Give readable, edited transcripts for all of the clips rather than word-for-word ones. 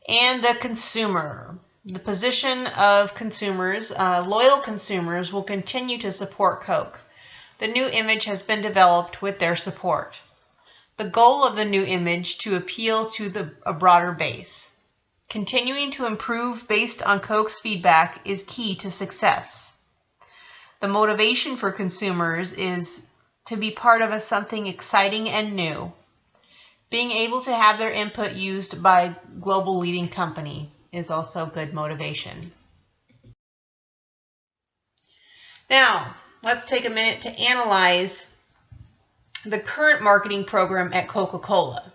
And the consumer. The position of consumers, loyal consumers will continue to support Coke. The new image has been developed with their support. The goal of the new image to appeal to a broader base. Continuing to improve based on Coke's feedback is key to success. The motivation for consumers is to be part of something exciting and new. Being able to have their input used by a global leading company is also good motivation. Now, let's take a minute to analyze the current marketing program at Coca-Cola.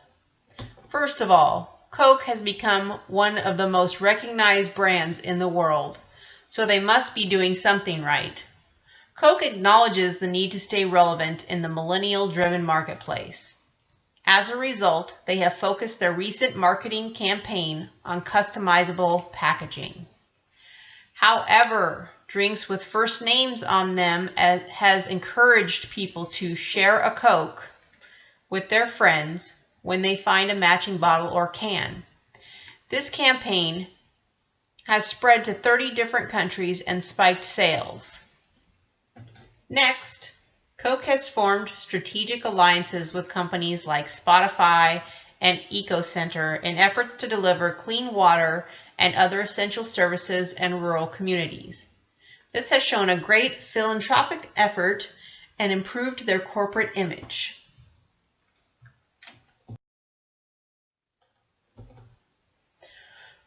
First of all, Coke has become one of the most recognized brands in the world, so they must be doing something right. Coke acknowledges the need to stay relevant in the millennial-driven marketplace. As a result, they have focused their recent marketing campaign on customizable packaging. However, drinks with first names on them has encouraged people to share a Coke with their friends when they find a matching bottle or can. This campaign has spread to 30 different countries and spiked sales. Next, Coke has formed strategic alliances with companies like Spotify and EcoCenter in efforts to deliver clean water and other essential services in rural communities. This has shown a great philanthropic effort and improved their corporate image.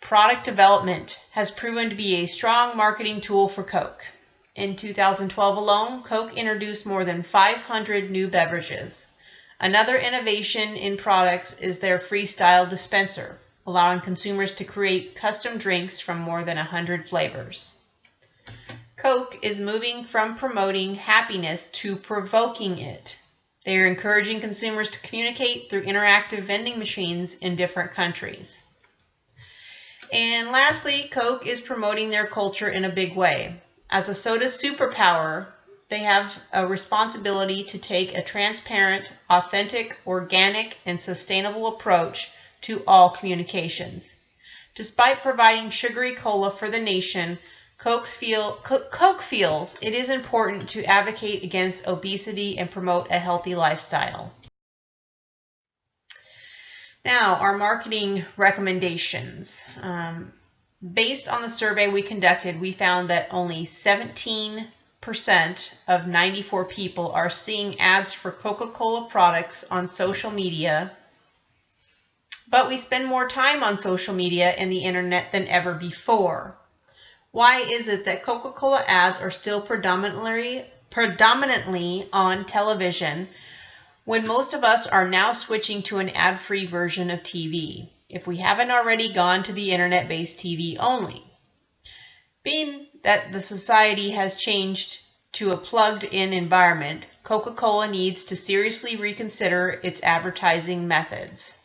Product development has proven to be a strong marketing tool for Coke. In 2012 alone, Coke introduced more than 500 new beverages. Another innovation in products is their Freestyle dispenser, allowing consumers to create custom drinks from more than 100 flavors. Coke is moving from promoting happiness to provoking it. They are encouraging consumers to communicate through interactive vending machines in different countries. And lastly, Coke is promoting their culture in a big way. As a soda superpower, they have a responsibility to take a transparent, authentic, organic, and sustainable approach to all communications. Despite providing sugary cola for the nation, Coke feels it is important to advocate against obesity and promote a healthy lifestyle. Now, our marketing recommendations. Based on the survey we conducted, we found that only 17% of 94 people are seeing ads for Coca-Cola products on social media, but we spend more time on social media and the internet than ever before. Why is it that Coca-Cola ads are still predominantly on television when most of us are now switching to an ad-free version of TV, if we haven't already gone to the internet-based TV only? Being that the society has changed to a plugged-in environment, Coca-Cola needs to seriously reconsider its advertising methods.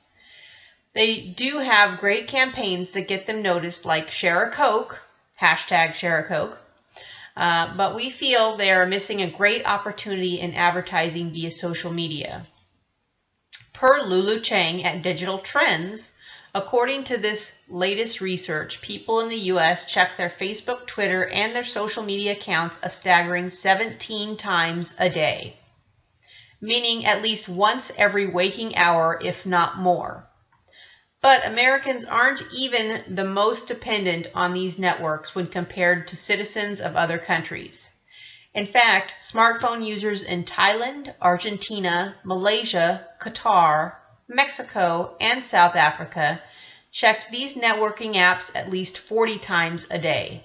They do have great campaigns that get them noticed, like Share a Coke, #ShareACoke, but we feel they are missing a great opportunity in advertising via social media. Per Lulu Chang at Digital Trends, according to this latest research, people in the U.S. check their Facebook, Twitter, and their social media accounts a staggering 17 times a day, meaning at least once every waking hour, if not more. But Americans aren't even the most dependent on these networks when compared to citizens of other countries. In fact, smartphone users in Thailand, Argentina, Malaysia, Qatar, Mexico, and South Africa checked these networking apps at least 40 times a day.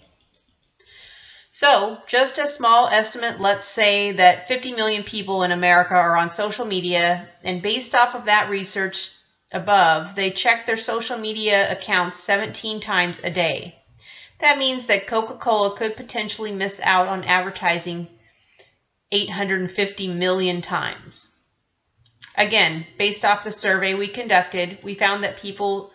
So, just a small estimate, let's say that 50 million people in America are on social media, and based off of that research above, they check their social media accounts 17 times a day. That means that Coca-Cola could potentially miss out on advertising 850 million times. Again, based off the survey we conducted, we found that people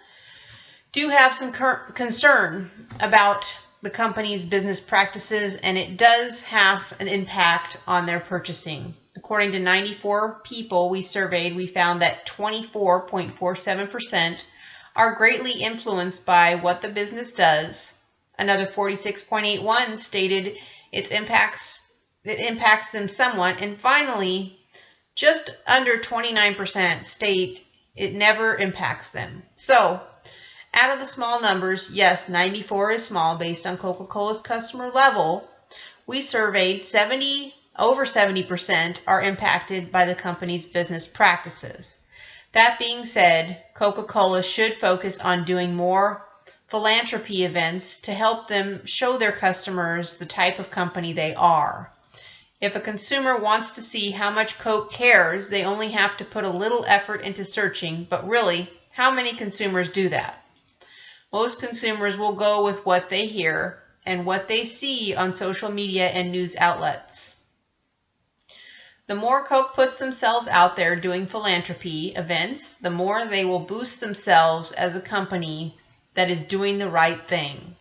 do have some concern about the company's business practices, and it does have an impact on their purchasing. According to 94 people we surveyed, we found that 24.47% are greatly influenced by what the business does. Another 46.81 stated it impacts them somewhat. And finally, just under 29% state it never impacts them. So, out of the small numbers, yes, 94 is small based on Coca-Cola's customer level. We surveyed over 70% are impacted by the company's business practices. That being said, Coca-Cola should focus on doing more philanthropy events to help them show their customers the type of company they are. If a consumer wants to see how much Coke cares, they only have to put a little effort into searching, but really, how many consumers do that? Most consumers will go with what they hear and what they see on social media and news outlets. The more Coke puts themselves out there doing philanthropy events, the more they will boost themselves as a company that is doing the right thing.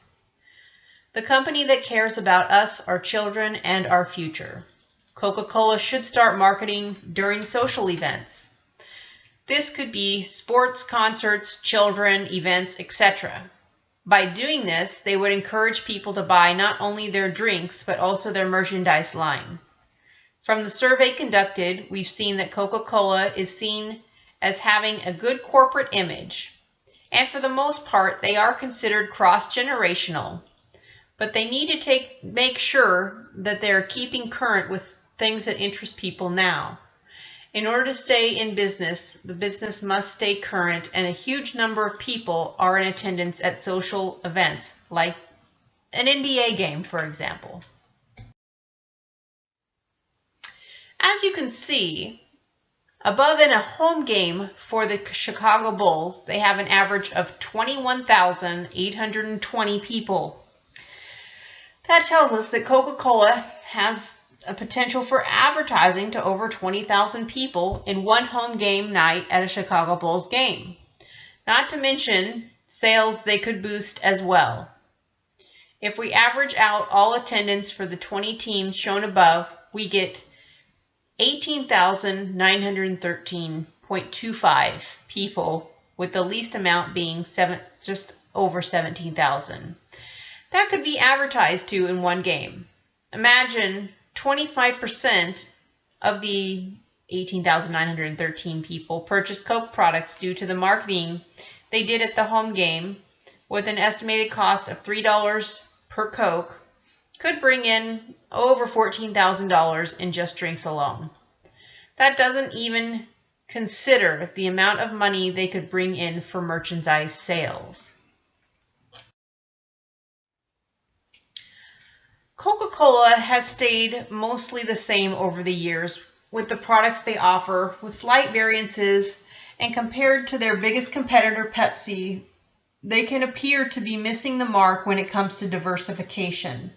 The company that cares about us, our children, and our future. Coca-Cola should start marketing during social events. This could be sports, concerts, children, events, etc. By doing this, they would encourage people to buy not only their drinks, but also their merchandise line. From the survey conducted, we've seen that Coca-Cola is seen as having a good corporate image. And for the most part, they are considered cross-generational. But they need to make sure that they're keeping current with things that interest people now. In order to stay in business, the business must stay current, and a huge number of people are in attendance at social events, like an NBA game, for example. As you can see, above in a home game for the Chicago Bulls, they have an average of 21,820 people. That tells us that Coca-Cola has a potential for advertising to over 20,000 people in one home game night at a Chicago Bulls game. Not to mention sales they could boost as well. If we average out all attendance for the 20 teams shown above, we get 18,913.25 people, with the least amount being just over 17,000. That could be advertised to in one game. Imagine 25% of the 18,913 people purchased Coke products due to the marketing they did at the home game, with an estimated cost of $3 per Coke, could bring in over $14,000 in just drinks alone. That doesn't even consider the amount of money they could bring in for merchandise sales. Coca-Cola has stayed mostly the same over the years with the products they offer, with slight variances, and compared to their biggest competitor, Pepsi, they can appear to be missing the mark when it comes to diversification.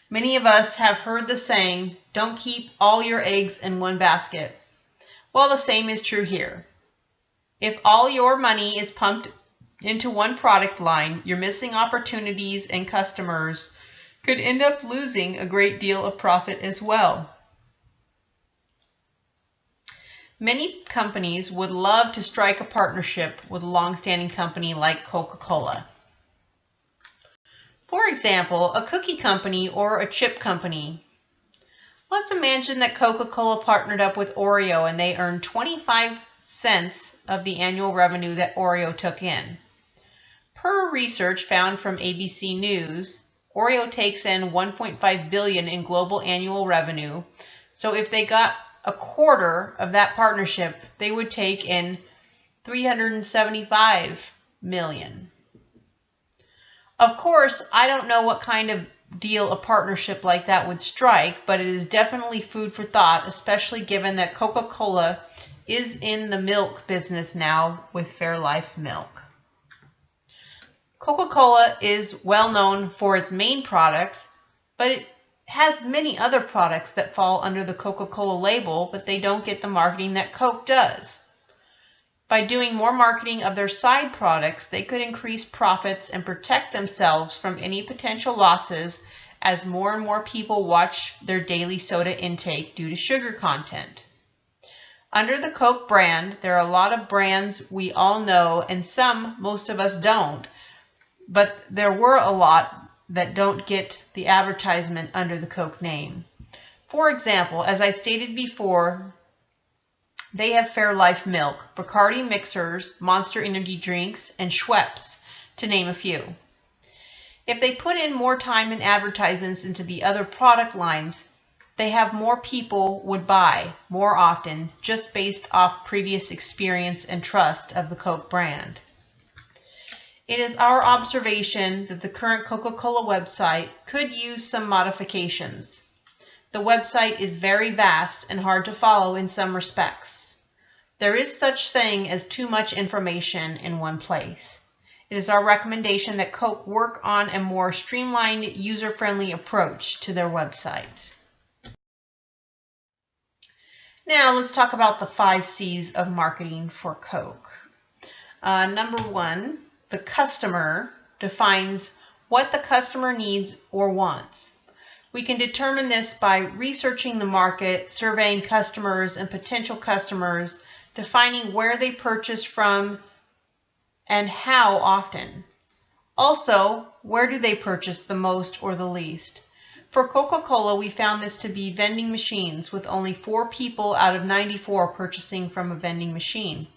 Many of us have heard the saying, "Don't keep all your eggs in one basket." Well, the same is true here. If all your money is pumped into one product line, you're missing opportunities, and customers could end up losing a great deal of profit as well. Many companies would love to strike a partnership with a long-standing company like Coca-Cola. For example, a cookie company or a chip company. Let's imagine that Coca-Cola partnered up with Oreo and they earned 25 cents of the annual revenue that Oreo took in. Per research found from ABC News, Oreo takes in $1.5 billion in global annual revenue. So if they got a quarter of that partnership, they would take in $375 million. Of course, I don't know what kind of deal a partnership like that would strike, but it is definitely food for thought, especially given that Coca-Cola is in the milk business now with Fairlife Milk. Coca-Cola is well known for its main products, but it has many other products that fall under the Coca-Cola label, but they don't get the marketing that Coke does. By doing more marketing of their side products, they could increase profits and protect themselves from any potential losses as more and more people watch their daily soda intake due to sugar content. Under the Coke brand, there are a lot of brands we all know and some most of us don't, but there were a lot that don't get the advertisement under the Coke name. For example, as I stated before, they have Fairlife milk, Bacardi mixers, Monster energy drinks, and Schweppes, to name a few. If they put in more time and advertisements into the other product lines, they have more people would buy more often just based off previous experience and trust of the Coke brand. It is our observation that the current Coca-Cola website could use some modifications. The website is very vast and hard to follow in some respects. There is such thing as too much information in one place. It is our recommendation that Coke work on a more streamlined, user-friendly approach to their website. Now let's talk about the 5 C's of marketing for Coke. Number 1, the customer defines what the customer needs or wants. We can determine this by researching the market, surveying customers and potential customers, defining where they purchase from and how often. Also, where do they purchase the most or the least? For Coca-Cola, we found this to be vending machines, with only 4 people out of 94 purchasing from a vending machine.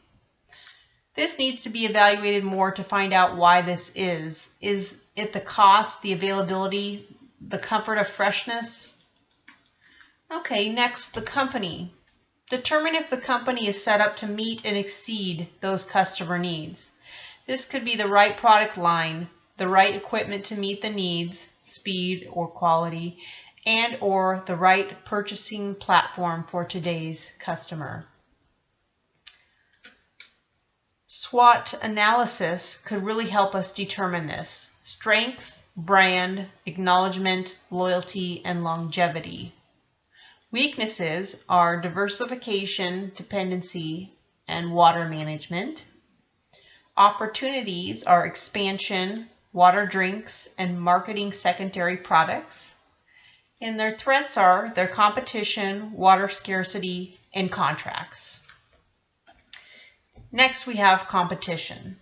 This needs to be evaluated more to find out why this is. Is it the cost, the availability, the comfort of freshness? Okay, next, the company. Determine if the company is set up to meet and exceed those customer needs. This could be the right product line, the right equipment to meet the needs, speed or quality, and or the right purchasing platform for today's customer. SWOT analysis could really help us determine this. Strengths, brand, acknowledgement, loyalty, and longevity. Weaknesses are diversification, dependency, and water management. Opportunities are expansion, water drinks, and marketing secondary products. And their threats are their competition, water scarcity, and contracts. Next, we have competition.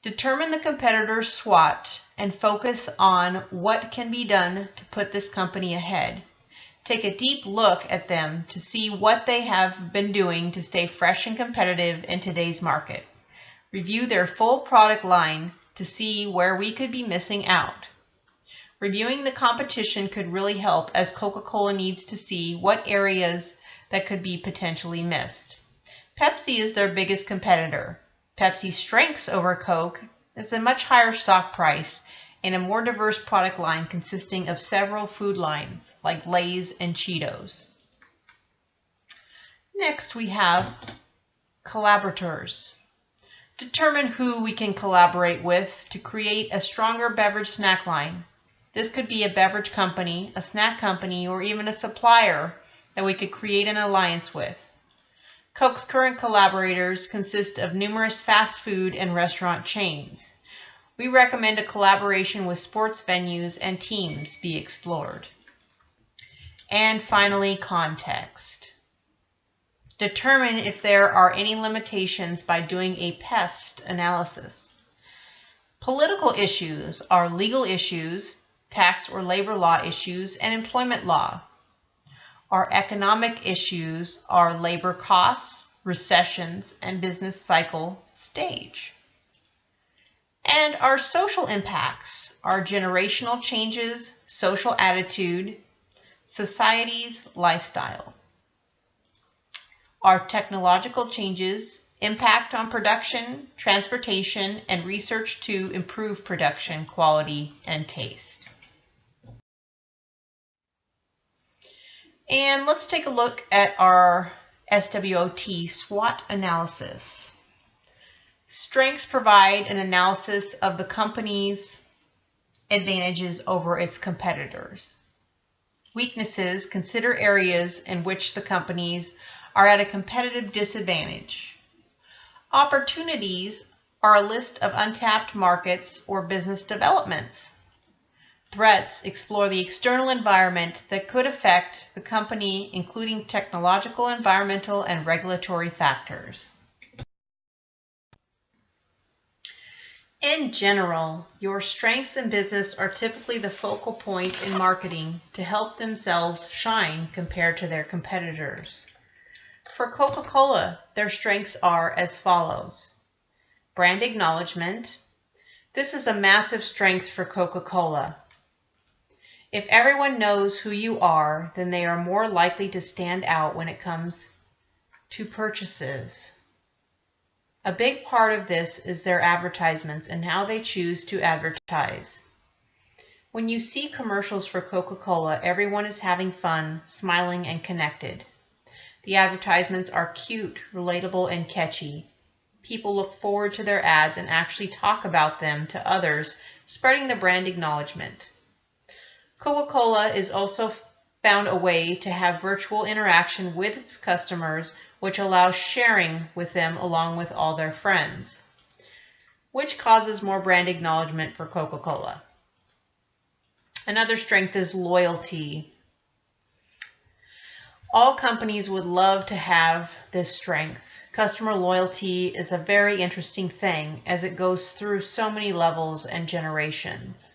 Determine the competitor's SWOT and focus on what can be done to put this company ahead. Take a deep look at them to see what they have been doing to stay fresh and competitive in today's market. Review their full product line to see where we could be missing out. Reviewing the competition could really help, as Coca-Cola needs to see what areas that could be potentially missed. Pepsi is their biggest competitor. Pepsi's strengths over Coke is a much higher stock price and a more diverse product line consisting of several food lines like Lay's and Cheetos. Next, we have collaborators. Determine who we can collaborate with to create a stronger beverage snack line. This could be a beverage company, a snack company, or even a supplier that we could create an alliance with. Coke's current collaborators consist of numerous fast food and restaurant chains. We recommend a collaboration with sports venues and teams be explored. And finally, context. Determine if there are any limitations by doing a PEST analysis. Political issues are legal issues, tax or labor law issues, and employment law. Our economic issues are labor costs, recessions, and business cycle stage. And our social impacts are generational changes, social attitude, society's lifestyle. Our technological changes, impact on production, transportation, and research to improve production quality and taste. And let's take a look at our SWOT SWOT analysis. Strengths provide an analysis of the company's advantages over its competitors. Weaknesses consider areas in which the companies are at a competitive disadvantage. Opportunities are a list of untapped markets or business developments. threats explore the external environment that could affect the company, including technological, environmental, and regulatory factors. In general, your strengths in business are typically the focal point in marketing to help themselves shine compared to their competitors. For Coca-Cola, their strengths are as follows. Brand acknowledgement. This is a massive strength for Coca-Cola. If everyone knows who you are, then they are more likely to stand out when it comes to purchases. A big part of this is their advertisements and how they choose to advertise. When you see commercials for Coca-Cola, everyone is having fun, smiling, and connected. The advertisements are cute, relatable, and catchy. People look forward to their ads and actually talk about them to others, spreading the brand acknowledgement. Coca-Cola is also found a way to have virtual interaction with its customers, which allows sharing with them along with all their friends, which causes more brand acknowledgement for Coca-Cola. Another strength is loyalty. All companies would love to have this strength. Customer loyalty is a very interesting thing as it goes through so many levels and generations.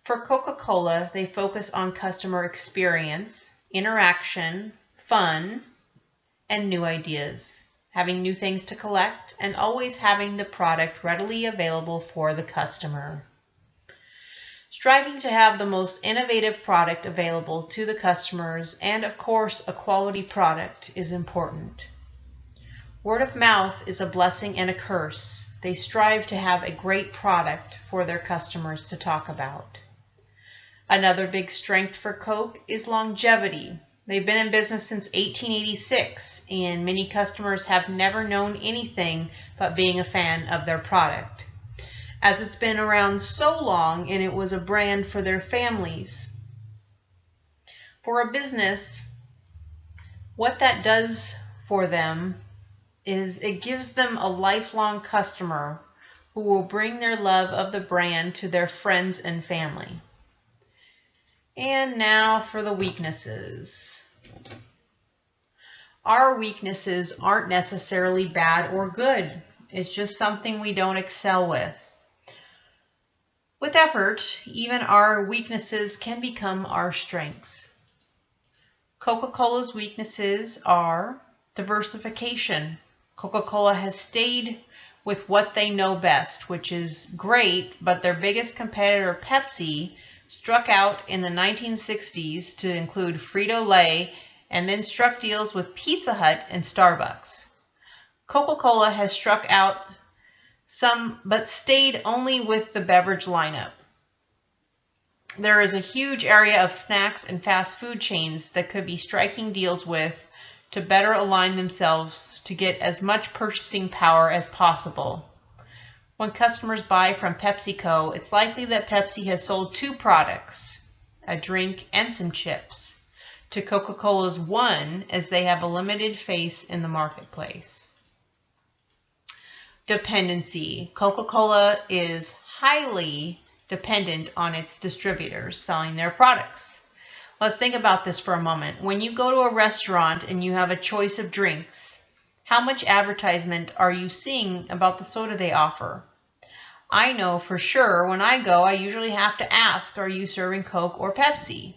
For Coca-Cola, they focus on customer experience, interaction, fun, and new ideas, having new things to collect, and always having the product readily available for the customer. Striving to have the most innovative product available to the customers, and of course a quality product, is important. Word of mouth is a blessing and a curse. They strive to have a great product for their customers to talk about. Another big strength for Coke is longevity. They've been in business since 1886, and many customers have never known anything but being a fan of their product, as it's been around so long and it was a brand for their families. For a business, what that does for them is it gives them a lifelong customer who will bring their love of the brand to their friends and family. And now for the weaknesses. Our weaknesses aren't necessarily bad or good. It's just something we don't excel with. With effort, even our weaknesses can become our strengths. Coca-Cola's weaknesses are diversification. Coca-Cola has stayed with what they know best, which is great, but their biggest competitor, Pepsi, struck out in the 1960s to include Frito-Lay and then struck deals with Pizza Hut and Starbucks. Coca-Cola has struck out some but stayed only with the beverage lineup. There is a huge area of snacks and fast food chains that could be striking deals with to better align themselves to get as much purchasing power as possible. When customers buy from PepsiCo, it's likely that Pepsi has sold 2 products, a drink and some chips, to Coca-Cola's 1, as they have a limited face in the marketplace. Dependency. Coca-Cola is highly dependent on its distributors selling their products. Let's think about this for a moment. When you go to a restaurant and you have a choice of drinks, how much advertisement are you seeing about the soda they offer? I know for sure when I go, I usually have to ask, are you serving Coke or Pepsi?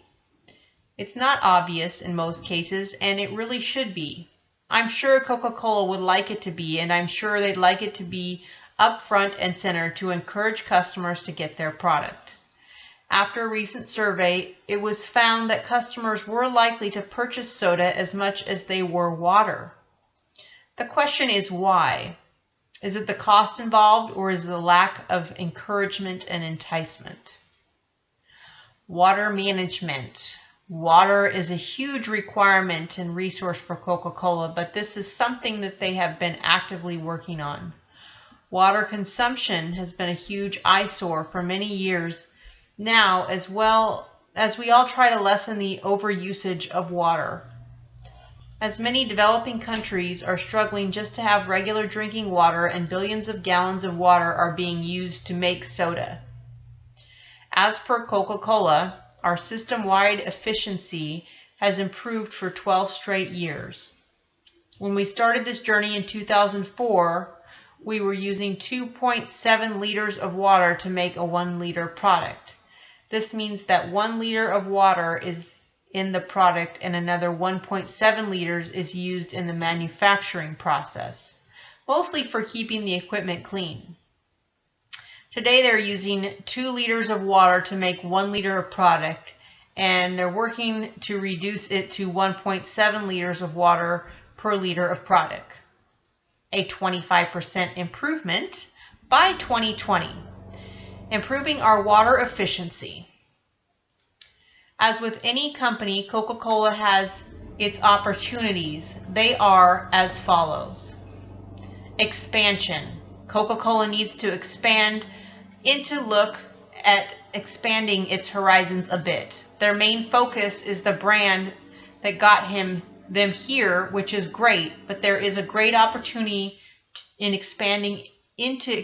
It's not obvious in most cases, and it really should be. I'm sure Coca-Cola would like it to be, and I'm sure they'd like it to be up front and center to encourage customers to get their product. After a recent survey, it was found that customers were likely to purchase soda as much as they were water. The question is why? Is it the cost involved, or is it the lack of encouragement and enticement? Water management. Water is a huge requirement and resource for Coca-Cola, but this is something that they have been actively working on. Water consumption has been a huge eyesore for many years now, as well as we all try to lessen the overusage of water, as many developing countries are struggling just to have regular drinking water, and billions of gallons of water are being used to make soda. As per Coca-Cola, our system-wide efficiency has improved for 12 straight years. When we started this journey in 2004, we were using 2.7 liters of water to make a 1 liter product. This means that 1 liter of water is in the product and another 1.7 liters is used in the manufacturing process, mostly for keeping the equipment clean. Today they're using 2 liters of water to make 1 liter of product, and they're working to reduce it to 1.7 liters of water per liter of product. A 25% improvement by 2020. Improving our water efficiency. As with any company, Coca-Cola has its opportunities. They are as follows. Expansion. Coca-Cola needs to expand into look at expanding its horizons a bit. Their main focus is the brand that got them here, which is great, but there is a great opportunity in expanding into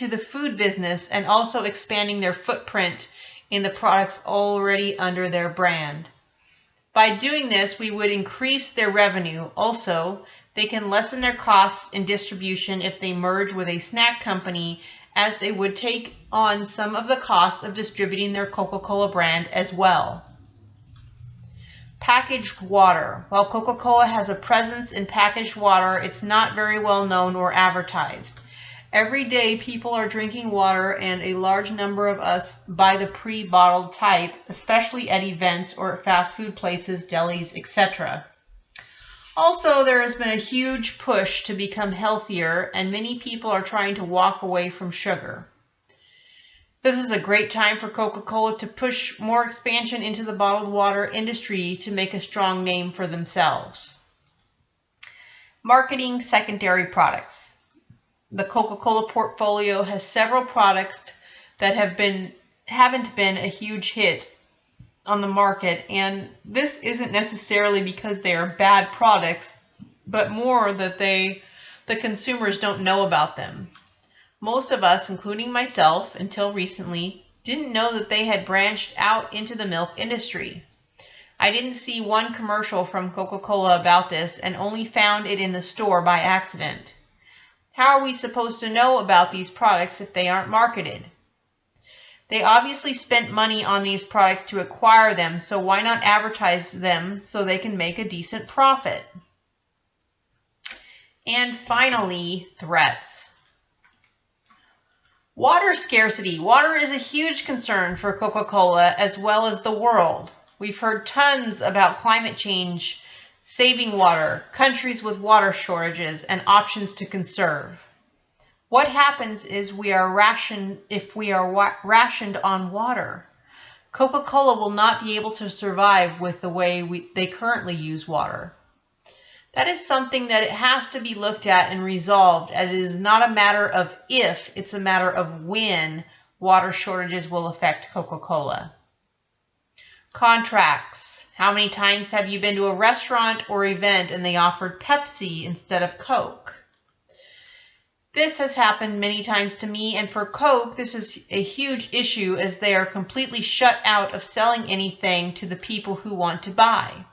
the food business and also expanding their footprint in the products already under their brand. By doing this, we would increase their revenue. Also, they can lessen their costs in distribution if they merge with a snack company, as they would take on some of the costs of distributing their Coca-Cola brand as well. Packaged water. While Coca-Cola has a presence in packaged water, it's not very well known or advertised. Every day people are drinking water, and a large number of us buy the pre-bottled type, especially at events or at fast food places, delis, etc. Also, there has been a huge push to become healthier, and many people are trying to walk away from sugar. This is a great time for Coca-Cola to push more expansion into the bottled water industry to make a strong name for themselves. Marketing secondary products. The Coca-Cola portfolio has several products that haven't been a huge hit on the market, and this isn't necessarily because they are bad products, but more that the consumers don't know about them. Most of us, including myself until recently, didn't know that they had branched out into the milk industry. I didn't see one commercial from Coca-Cola about this and only found it in the store by accident. How are we supposed to know about these products if they aren't marketed? They obviously spent money on these products to acquire them, so why not advertise them so they can make a decent profit? And finally, threats. Water scarcity. Water is a huge concern for Coca-Cola as well as the world. We've heard tons about climate change, saving water, countries with water shortages, and options to conserve. What happens is if we are rationed on water, Coca-Cola will not be able to survive with the way they currently use water. That is something that it has to be looked at and resolved, as it is not a matter of if, it's a matter of when water shortages will affect Coca-Cola. Contracts. How many times have you been to a restaurant or event and they offered Pepsi instead of Coke? This has happened many times to me, and for Coke, this is a huge issue as they are completely shut out of selling anything to the people who want to buy.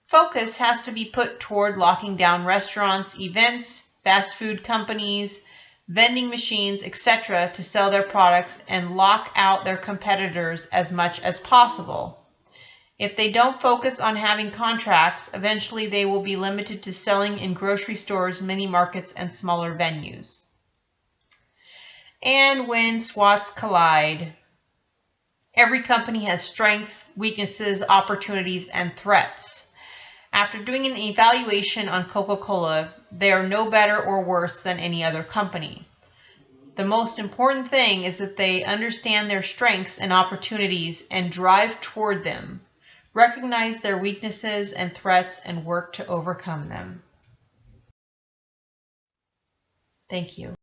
Focus has to be put toward locking down restaurants, events, fast food companies, vending machines, etc. to sell their products and lock out their competitors as much as possible. If they don't focus on having contracts, eventually they will be limited to selling in grocery stores, mini markets, and smaller venues. And when SWOTs collide, every company has strengths, weaknesses, opportunities, and threats. After doing an evaluation on Coca-Cola, they are no better or worse than any other company. The most important thing is that they understand their strengths and opportunities and drive toward them. Recognize their weaknesses and threats and work to overcome them. Thank you.